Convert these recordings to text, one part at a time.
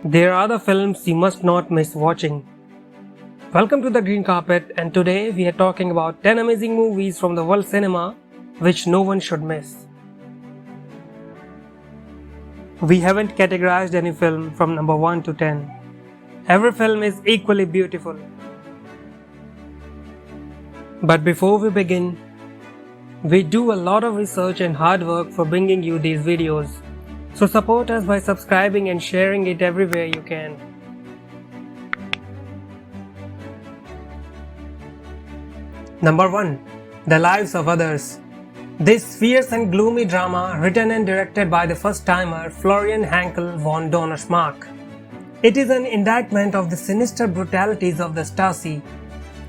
There are the films you must not miss watching. Welcome to the Green Carpet, and today we are talking about 10 amazing movies from the world cinema which no one should miss. We haven't categorized any film from number 1 to 10. Every film is equally beautiful. But before we begin, we do a lot of research and hard work for bringing you these videos. So support us by subscribing and sharing it everywhere you can. Number 1. The Lives of Others. This fierce and gloomy drama, written and directed by the first-timer Florian Henkel von Donnersmarck. It is an indictment of the sinister brutalities of the Stasi,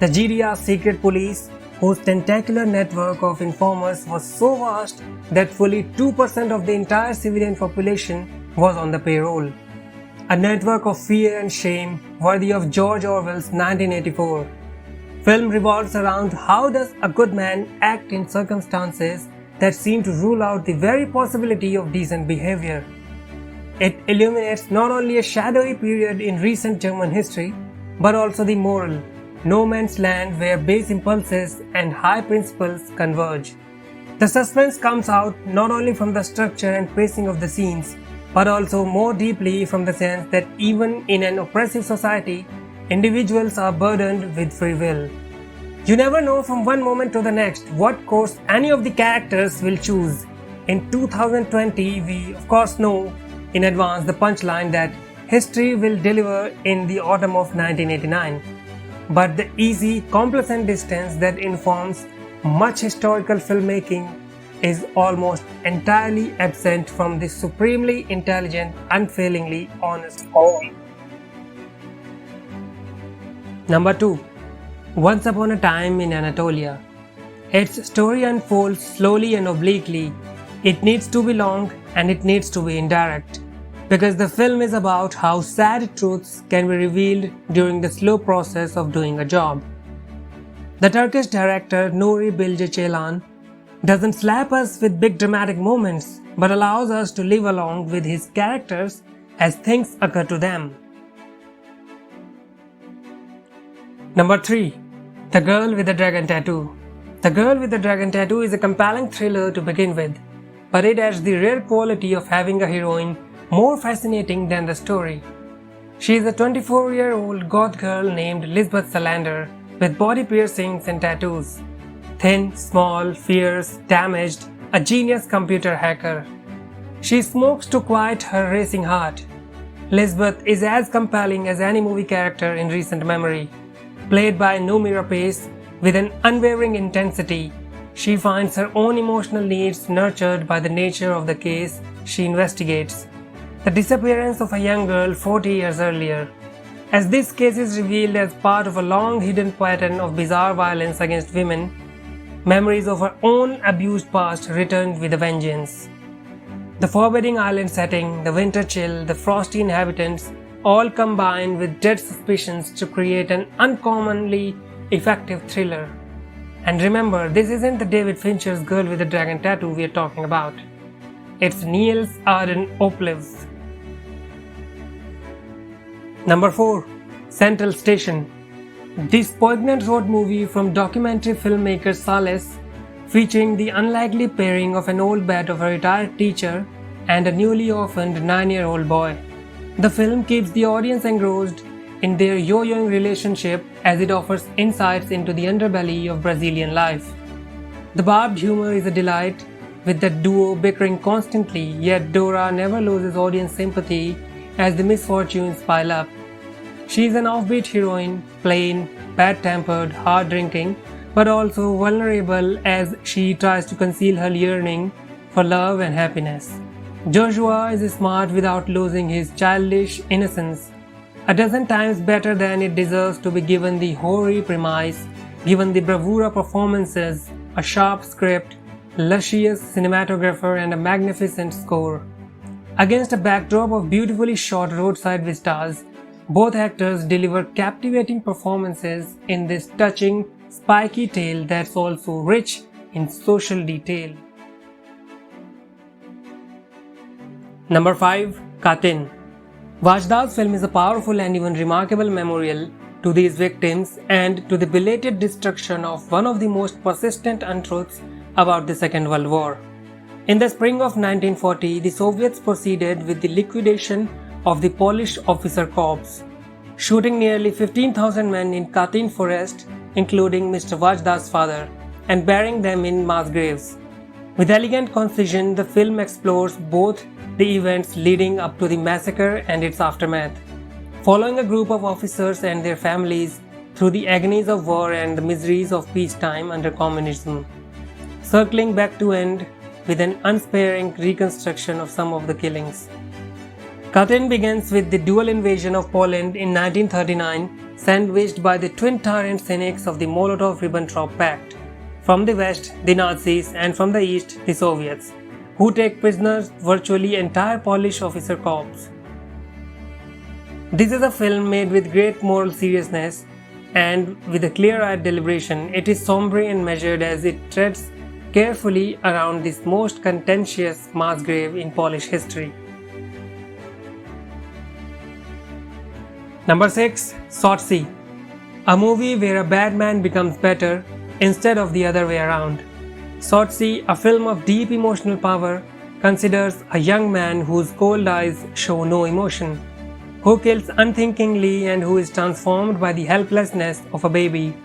the GDR secret police, whose tentacular network of informers was so vast that fully 2% of the entire civilian population was on the payroll. A network of fear and shame worthy of George Orwell's 1984. Film revolves around how does a good man act in circumstances that seem to rule out the very possibility of decent behavior. It illuminates not only a shadowy period in recent German history, but also the moral, no man's land where base impulses and high principles converge. The suspense comes out not only from the structure and pacing of the scenes, but also more deeply from the sense that even in an oppressive society, individuals are burdened with free will. You never know from one moment to the next what course any of the characters will choose. In 2020, we of course know in advance the punchline that history will deliver in the autumn of 1989. But the easy, complacent distance that informs much historical filmmaking is almost entirely absent from this supremely intelligent, unfailingly honest whole. Number 2. Once Upon a Time in Anatolia. Its story unfolds slowly and obliquely. It needs to be long and it needs to be indirect, because the film is about how sad truths can be revealed during the slow process of doing a job. The Turkish director Nuri Bilge Ceylan doesn't slap us with big dramatic moments, but allows us to live along with his characters as things occur to them. Number 3. The Girl with the Dragon Tattoo. The Girl with the Dragon Tattoo is a compelling thriller to begin with, but it adds the rare quality of having a heroine more fascinating than the story. She is a 24-year-old goth girl named Lisbeth Salander with body piercings and tattoos. Thin, small, fierce, damaged, a genius computer hacker. She smokes to quiet her racing heart. Lisbeth is as compelling as any movie character in recent memory. Played by Noomi Rapace with an unwavering intensity, she finds her own emotional needs nurtured by the nature of the case she investigates. The disappearance of a young girl 40 years earlier. As this case is revealed as part of a long hidden pattern of bizarre violence against women, memories of her own abused past returned with a vengeance. The forbidding island setting, the winter chill, the frosty inhabitants all combine with dead suspicions to create an uncommonly effective thriller. And remember, this isn't the David Fincher's Girl with the Dragon Tattoo we are talking about. It's Niels Arden Oplev's. Number 4. Central Station. This poignant road movie from documentary filmmaker Sales, featuring the unlikely pairing of an old bat of a retired teacher and a newly orphaned 9-year-old boy. The film keeps the audience engrossed in their yo-yoing relationship as it offers insights into the underbelly of Brazilian life. The barbed humor is a delight, with the duo bickering constantly, yet Dora never loses audience sympathy as the misfortunes pile up. She is an offbeat heroine, plain, bad-tempered, hard-drinking, but also vulnerable as she tries to conceal her yearning for love and happiness. Joshua is smart without losing his childish innocence, a dozen times better than it deserves to be given the hoary premise, given the bravura performances, a sharp script, luscious cinematographer and a magnificent score. Against a backdrop of beautifully shot roadside vistas, both actors deliver captivating performances in this touching, spiky tale that's also rich in social detail. Number 5. Katyn. Vajda's film is a powerful and even remarkable memorial to these victims and to the belated destruction of one of the most persistent untruths about the Second World War. In the spring of 1940, the Soviets proceeded with the liquidation of the Polish officer corps, shooting nearly 15,000 men in Katyn forest, including Mr. Vajda's father, and burying them in mass graves. With elegant concision, the film explores both the events leading up to the massacre and its aftermath, following a group of officers and their families through the agonies of war and the miseries of peacetime under communism, circling back to end with an unsparing reconstruction of some of the killings. Katyn begins with the dual invasion of Poland in 1939, sandwiched by the twin tyrant cynics of the Molotov-Ribbentrop Pact. From the west, the Nazis, and from the east, the Soviets, who take prisoners virtually entire Polish officer corps. This is a film made with great moral seriousness and with a clear-eyed deliberation. It is sombre and measured as it treads carefully around this most contentious mass grave in Polish history. Number 6. Sotsy, a movie where a bad man becomes better instead of the other way around. Sotsy, a film of deep emotional power, considers a young man whose cold eyes show no emotion, who kills unthinkingly and who is transformed by the helplessness of a baby.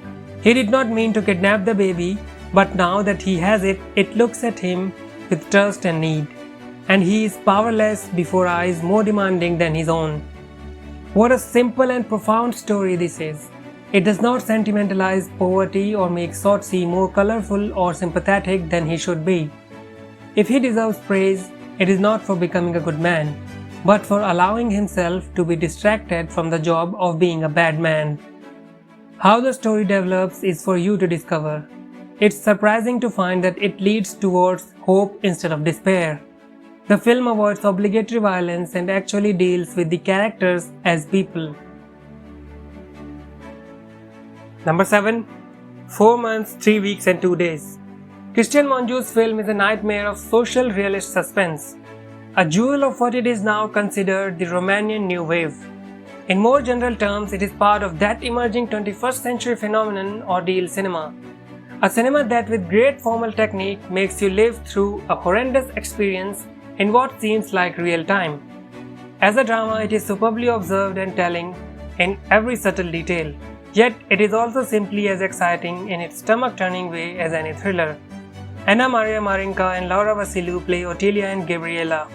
He did not mean to kidnap the baby, but now that he has it, it looks at him with trust and need, and he is powerless before eyes more demanding than his own. What a simple and profound story this is. It does not sentimentalize poverty or make Sotsy more colorful or sympathetic than he should be. If he deserves praise, it is not for becoming a good man, but for allowing himself to be distracted from the job of being a bad man. How the story develops is for you to discover. It's surprising to find that it leads towards hope instead of despair. The film avoids obligatory violence and actually deals with the characters as people. Number 7. 4 months, 3 weeks and 2 days. Cristian Mungiu's film is a nightmare of social realist suspense, a jewel of what it is now considered the Romanian New Wave. In more general terms, it is part of that emerging 21st century phenomenon, ordeal cinema. A cinema that with great formal technique makes you live through a horrendous experience in what seems like real time. As a drama, it is superbly observed and telling in every subtle detail. Yet, it is also simply as exciting in its stomach-turning way as any thriller. Anna Maria Marinka and Laura Vasiliu play Otilia and Gabriela,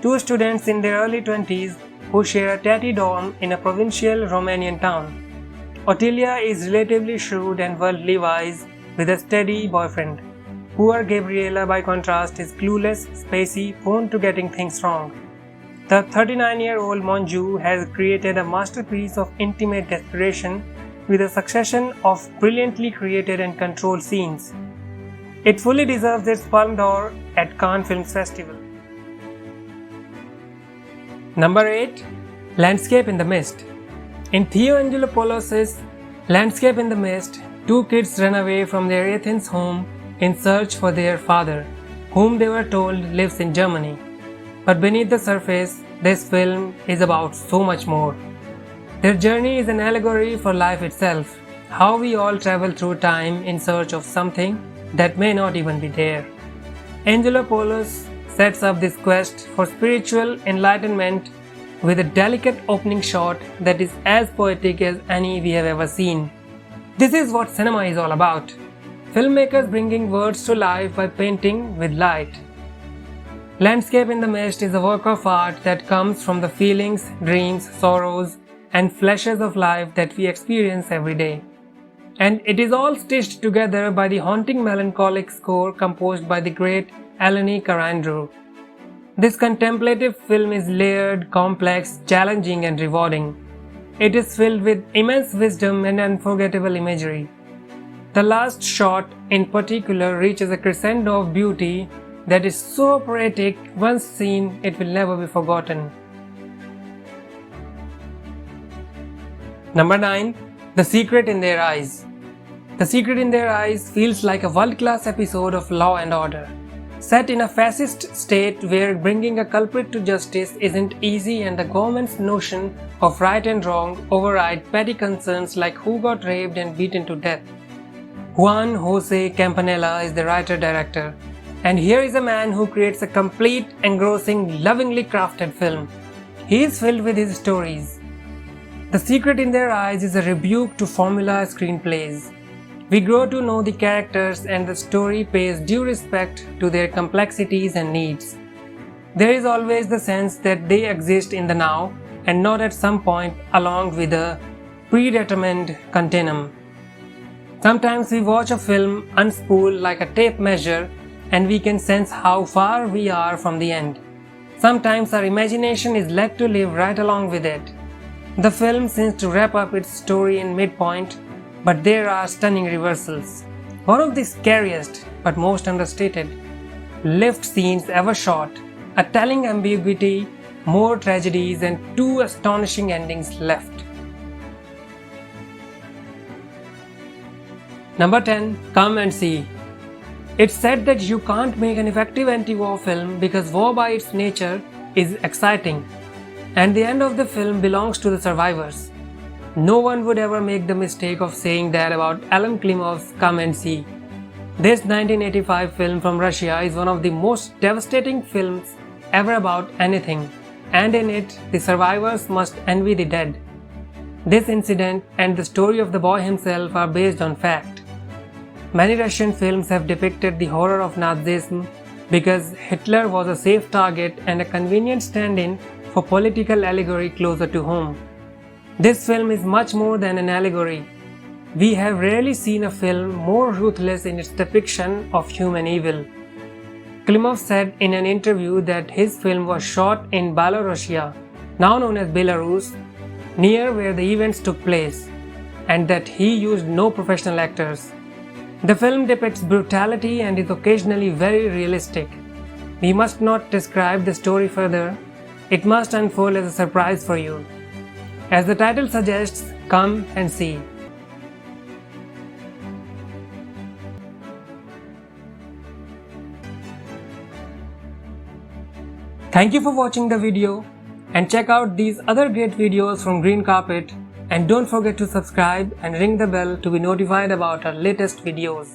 two students in their early 20s who share a tatty dorm in a provincial Romanian town. Otilia is relatively shrewd and worldly wise with a steady boyfriend. Poor Gabriela, by contrast, is clueless, spacey, prone to getting things wrong. The 39-year-old Mungiu has created a masterpiece of intimate desperation with a succession of brilliantly created and controlled scenes. It fully deserves its Palme d'Or at Cannes Film Festival. Number 8. Landscape in the Mist. In Theo Angelopoulos' Landscape in the Mist, two kids run away from their Athens home in search for their father, whom they were told lives in Germany. But beneath the surface, this film is about so much more. Their journey is an allegory for life itself, how we all travel through time in search of something that may not even be there. Angelopoulos sets up this quest for spiritual enlightenment with a delicate opening shot that is as poetic as any we have ever seen. This is what cinema is all about. Filmmakers bringing words to life by painting with light. Landscape in the Mist is a work of art that comes from the feelings, dreams, sorrows, and flashes of life that we experience every day. And it is all stitched together by the haunting melancholic score composed by the great Eleni Karandrou. This contemplative film is layered, complex, challenging, and rewarding. It is filled with immense wisdom and unforgettable imagery. The last shot in particular reaches a crescendo of beauty that is so poetic, once seen it will never be forgotten. Number 9. The Secret in Their Eyes. The Secret in Their Eyes feels like a world-class episode of Law and Order. Set in a fascist state where bringing a culprit to justice isn't easy and the government's notion of right and wrong override petty concerns like who got raped and beaten to death. Juan Jose Campanella is the writer-director, and here is a man who creates a complete, engrossing, lovingly crafted film. He is filled with his stories. The Secret in Their Eyes is a rebuke to formula screenplays. We grow to know the characters and the story pays due respect to their complexities and needs. There is always the sense that they exist in the now and not at some point along with a predetermined continuum. Sometimes we watch a film unspool like a tape measure and we can sense how far we are from the end. Sometimes our imagination is let to live right along with it. The film seems to wrap up its story in midpoint, but there are stunning reversals. One of the scariest but most understated lift scenes ever shot, a telling ambiguity, more tragedies, and two astonishing endings left. Number 10. Come and See. It's said that you can't make an effective anti-war film because war by its nature is exciting, and the end of the film belongs to the survivors. No one would ever make the mistake of saying that about Alan Klimov's Come and See. This 1985 film from Russia is one of the most devastating films ever about anything, and in it, the survivors must envy the dead. This incident and the story of the boy himself are based on fact. Many Russian films have depicted the horror of Nazism because Hitler was a safe target and a convenient stand-in for political allegory closer to home. This film is much more than an allegory. We have rarely seen a film more ruthless in its depiction of human evil. Klimov said in an interview that his film was shot in Byelorussia, now known as Belarus, near where the events took place, and that he used no professional actors. The film depicts brutality and is occasionally very realistic. We must not describe the story further. It must unfold as a surprise for you. As the title suggests, come and see. Thank you for watching the video and check out these other great videos from Green Carpet, and don't forget to subscribe and ring the bell to be notified about our latest videos.